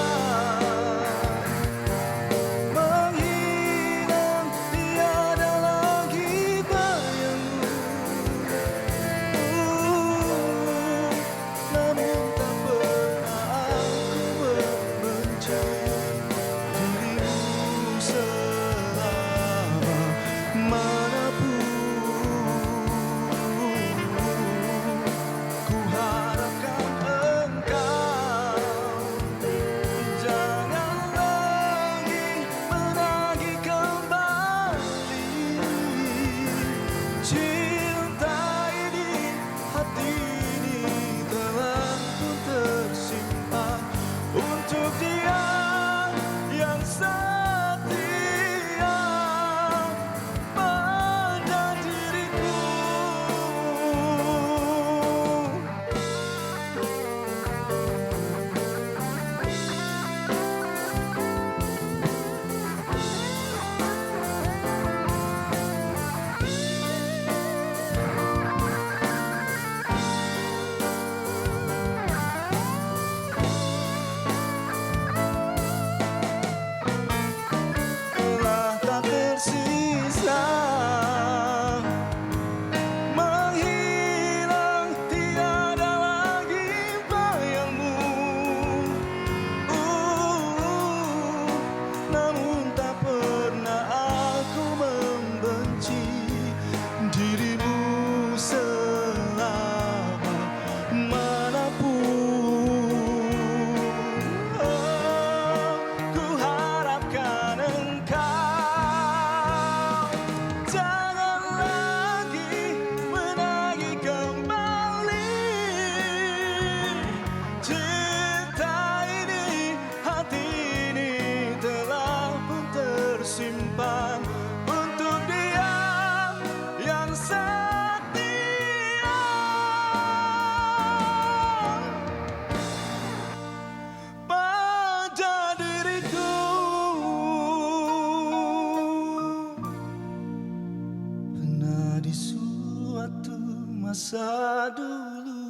dulu.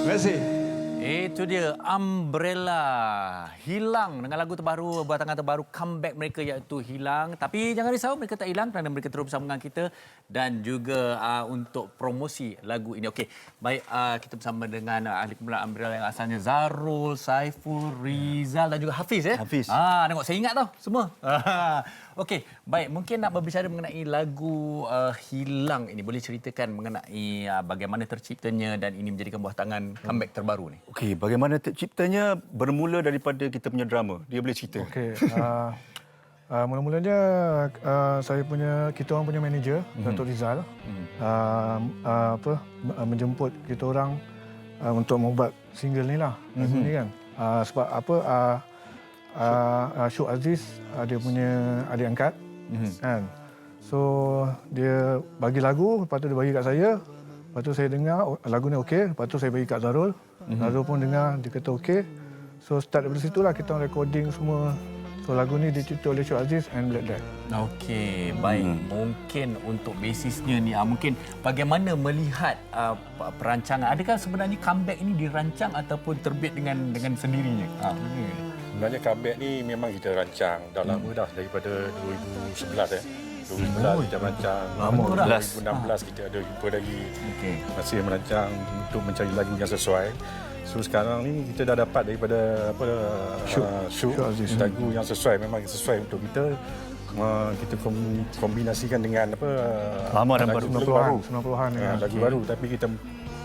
Terima kasih. Itu dia Umbrella, Hilang dengan lagu terbaru, buatan terbaru comeback mereka iaitu Hilang. Tapi jangan risau, mereka tak hilang kerana mereka terus bersama dengan kita dan juga untuk promosi lagu ini. Okey, baik, kita bersama dengan ahli pemula Umbrella yang asalnya Zarul, Saiful, Rizal dan juga Hafiz. Hafiz. Tengok saya ingat tau semua. Okey, baik, mungkin nak berbicara mengenai lagu Hilang ini, boleh ceritakan mengenai bagaimana terciptanya dan ini menjadikan buah tangan comeback terbaru ni. Okey, bagaimana terciptanya bermula daripada kita punya drama. Dia boleh cerita. Okey. Mula-mulanya kita orang punya manager Datuk Rizal menjemput kita orang untuk membuat single ni lah. Lagu ni kan. Sebab Syuk Aziz dia punya adik angkat kan. So dia bagi lagu, lepas tu dia bagi kat saya. Lepas tu saya dengar lagu ni okey, lepas tu saya bagi kat Zarul. Zarul pun dengar, dia kata okey. So start daripada situlah kita recording semua. So lagu ni dicipta oleh Syuk Aziz and Black Dad. Okey, baik. Mungkin untuk basisnya ni, mungkin bagaimana melihat perancangan? Adakah sebenarnya comeback ini dirancang ataupun terbit dengan sendirinya? Sebenarnya comeback ni memang kita rancang dah lama dah, daripada 2011 2011 kita merancang. Lama dah. 2016 kita ada jumpa lagi. Masih merancang untuk mencari lagu yang sesuai. So sekarang ni kita dah dapat daripada Syuk lagu yang sesuai, memang sesuai untuk kita. Kita kombinasikan dengan lama dan baru 90-an lagu baru, tapi kita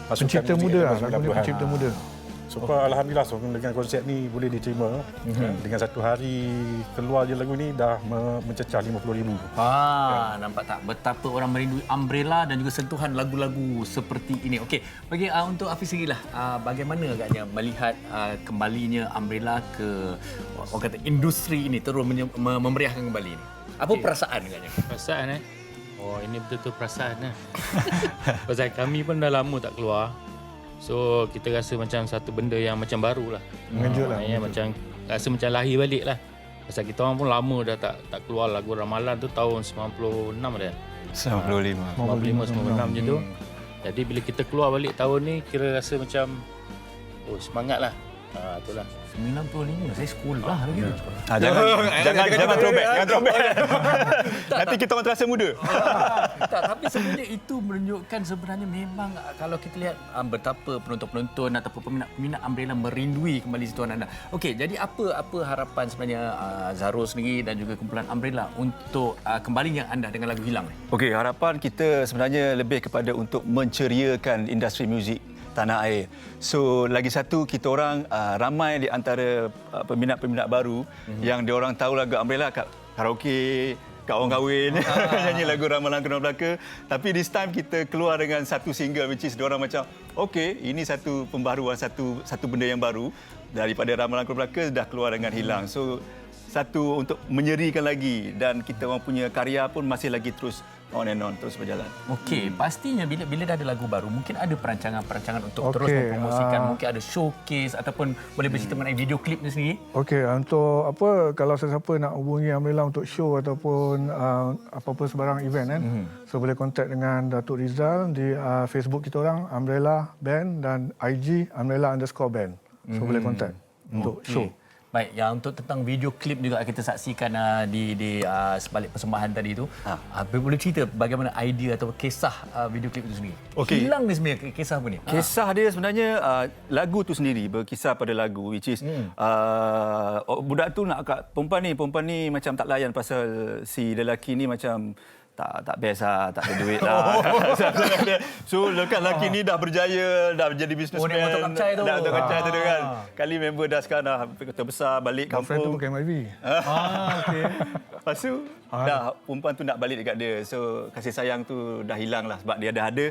masukkan pencipta muda lah, lagu ni pencipta muda. So alhamdulillah dengan konsep ni boleh diterima. Dengan satu hari keluar je lagu ni dah mencecah 50,000. Nampak tak betapa orang merindui Umbrella dan juga sentuhan lagu-lagu seperti ini. Okey, bagi untuk Hafiz sendirilah, bagaimana agaknya melihat kembalinya Umbrella ke orang kata industri ini, terus memeriahkan kembali ini. Apa perasaan agaknya? Perasaan Oh, ini betul-betul perasaan Pasal kami pun dah lama tak keluar. So kita rasa macam satu benda yang macam baru lah. Mengejut lah. Macam rasa macam lahir balik lah. Pasal kita orang pun lama dah tak keluar lagu Ramalan tu tahun 96 dah. 95 96 je tu. Jadi bila kita keluar balik tahun ni, kira rasa macam semangat lah. Itulah. 95 saya sekolah lagi. Jangan throwback. Nanti kita orang terasa muda. Tapi sebenarnya itu menunjukkan sebenarnya memang kalau kita lihat betapa penonton-penonton ataupun peminat Umbrella merindui kembali sentuhan anda. Okey, jadi apa harapan sebenarnya Zarul sendiri dan juga kumpulan Umbrella untuk kembalinya anda dengan lagu Hilang ni? Okey, harapan kita sebenarnya lebih kepada untuk menceriakan industri muzik tanah air. So lagi satu, kita orang ramai di antara peminat-peminat baru yang dia orang tahu lagu Umbrella kat karaoke, kat orang kahwin, nyanyi lagu Ramalan Kena Belaka. Tapi this time kita keluar dengan satu single which is dia orang macam okey, ini satu pembaharuan, satu benda yang baru daripada Ramalan Kena Belaka dah keluar dengan Hilang. So satu untuk menyerikan lagi, dan kita orang punya karya pun masih lagi terus on and on, terus berjalan. Okey, pastinya bila dah ada lagu baru, mungkin ada perancangan untuk terus mempromosikan, mungkin ada showcase ataupun boleh bercerita mengenai video klip ni sendiri. Okey, untuk kalau sesiapa nak hubungi Umbrella untuk show ataupun apa-apa sebarang event kan, so boleh kontak dengan Datuk Rizal di Facebook kita orang Umbrella Band dan IG Umbrella_band. So boleh kontak untuk show. Baik, yang untuk tentang video klip juga kita saksikan di sebalik persembahan tadi itu. Boleh cerita bagaimana idea atau kisah video klip itu sendiri? Okay. Hilang ni sebenarnya kisah apa ni? Kisah dia sebenarnya lagu tu sendiri berkisah pada lagu which is budak tu nak kat perempuan ni macam tak layan pasal si lelaki ni macam tak best lah, tak ada duit lah. So lelaki ni dah berjaya, dah jadi businessman. Motor kapcai tu. Motor kapcai tu kan. Kali member dah sekarang dah kota besar, balik kampung. Friend tu pakai MIV. Okey. Lepas tu dah perempuan tu nak balik dekat dia. So kasih sayang tu dah hilang lah sebab dia dah ada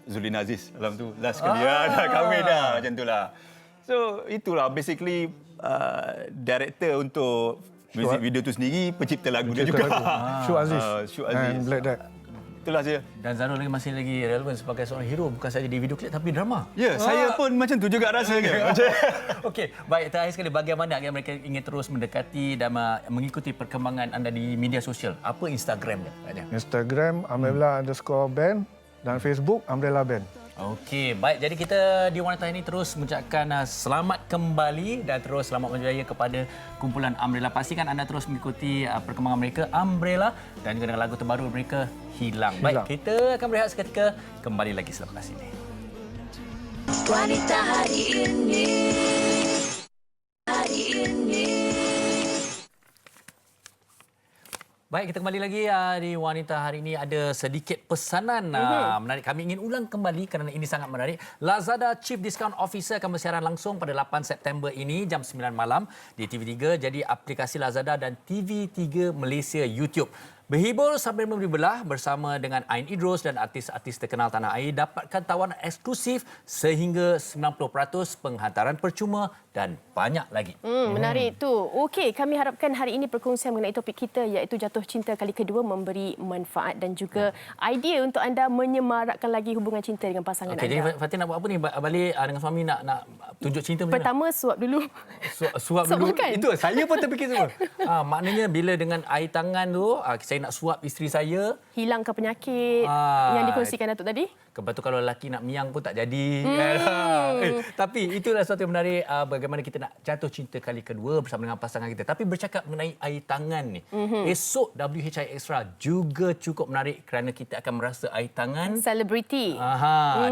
Zulin Aziz dalam tu. Last kali dah kahwin dah, macam tu lah. So itulah basically director untuk music video tu sendiri, pencipta lagu dia juga. Syuk Aziz. Syuk Aziz. And Black Dad. Itulah dia. Dan Zarul masih lagi relevan sebagai seorang hero, bukan saja di video klip tapi drama. Ya, saya pun macam tu juga rasanya. Okey, baik, terakhir sekali, bagaimana agar mereka ingin terus mendekati dan mengikuti perkembangan anda di media sosial? Apa Instagramnya? Instagram Amrella_band dan Facebook Amrella Band. Okey, baik. Jadi kita di Wanita ini terus mengucapkan selamat kembali dan terus selamat berjaya kepada kumpulan Amrella. Pastikan anda terus mengikuti perkembangan mereka, Amrella, dan juga dengan lagu terbaru mereka, Hilang. Baik, kita akan berehat seketika, kembali lagi selepas ini. Wanita hari ini, hari ini. Baik, kita kembali lagi di Wanita hari ini. Ada sedikit pesanan menarik. Kami ingin ulang kembali kerana ini sangat menarik. Lazada Chief Discount Officer akan bersiaran langsung pada 8 September ini jam 9 malam di TV3. Jadi aplikasi Lazada dan TV3 Malaysia YouTube. Berhibur sambil memberi belah bersama dengan Ain Idrus dan artis-artis terkenal tanah air. Dapatkan tawaran eksklusif sehingga 90% penghantaran percuma dan banyak lagi. Menarik itu. Okey, kami harapkan hari ini perkongsian mengenai topik kita iaitu jatuh cinta kali kedua memberi manfaat dan juga idea untuk anda menyemarakkan lagi hubungan cinta dengan pasangan anda. Jadi Fatin nak buat apa ni? Balik dengan suami nak tunjuk cinta macam mana? Pertama, suap dulu. Suap dulu. Makan. Itu saya pun terfikir semua. Maknanya bila dengan air tangan tu, saya nak suap isteri saya. Hilangkan penyakit yang dikongsikan Datuk tadi. Lepas tu kalau lelaki nak miang pun tak jadi. Tapi itulah sesuatu yang menarik, bagaimana kita nak jatuh cinta kali kedua bersama dengan pasangan kita. Tapi bercakap mengenai air tangan ni, esok WHI Extra juga cukup menarik kerana kita akan merasa air tangan selebriti.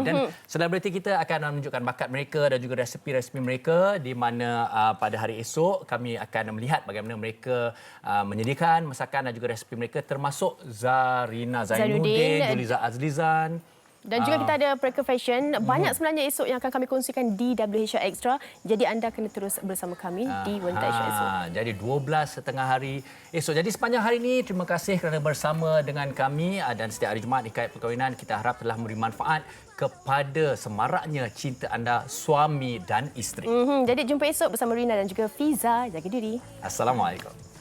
Dan selebriti kita akan menunjukkan bakat mereka dan juga resipi-resipi mereka, di mana pada hari esok kami akan melihat bagaimana mereka menyediakan masakan dan juga resipi mereka, termasuk Zarina Zainuddin, Juliza Azlizan. Dan juga kita ada Perker Fashion. Banyak sebenarnya esok yang akan kami kongsikan di WHI Extra. Jadi anda kena terus bersama kami di Wanita Extra esok. Jadi 12 setengah hari esok. Jadi sepanjang hari ini terima kasih kerana bersama dengan kami, dan setiap hari Jumaat Hikayat Perkahwinan kita harap telah memberi manfaat kepada semaraknya cinta anda suami dan isteri. Jadi jumpa esok bersama Rina dan juga Fiza. Jaga diri. Assalamualaikum.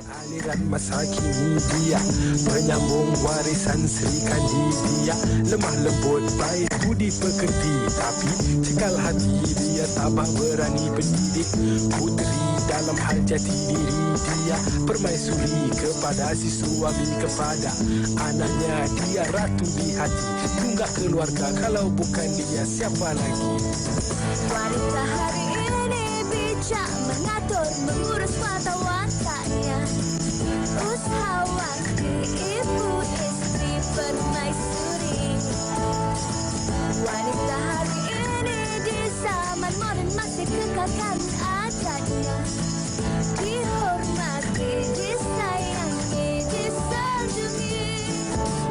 Aliran masa kini dia penyambung warisan Sri Kandi dia, lemah lembut baik budi pekerti, tapi cekal hati dia tabah berani pendidik. Puteri dalam hal jati diri dia, permaisuri kepada si suami, kepada anaknya dia ratu di hati. Tunggak keluarga, kalau bukan dia siapa lagi? Wanita hari ini bijak mengatur, mengurus mata wataknya. Usahawati, ibu istri permaisuri. Wanita hari ini di zaman moden masih kekalkan adatnya. Dihormati, disayangi, disanjungi.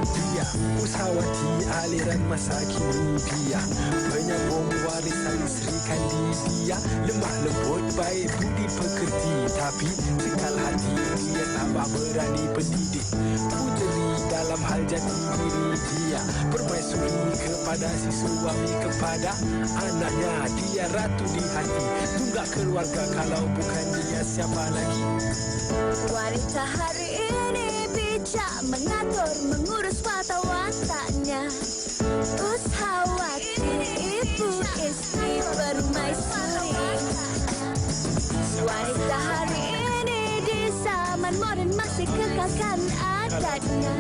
Dia usahawati aliran masa kini dia, penyambung warisan Sri Kandi dia, lemah lembut baik budi pekerti, tapi cekal hati dia tabah berani pendidik. Puteri dalam hal jati diri dia, permaisuri kepada si suami, kepada anaknya dia ratu di hati. Tunggak keluarga, kalau bukan dia siapa lagi? Wanita hari ini bijak mengatur, mengurus mata wataknya. Usahawati, ibu istri permaisuri. Wanita hari ini di zaman moden masih kekalkan adatnya.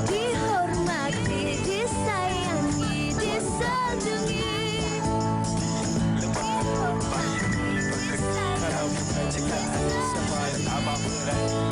Dihormati, disayangi, disanjungi. Dihormati, disayangi, disanjungi.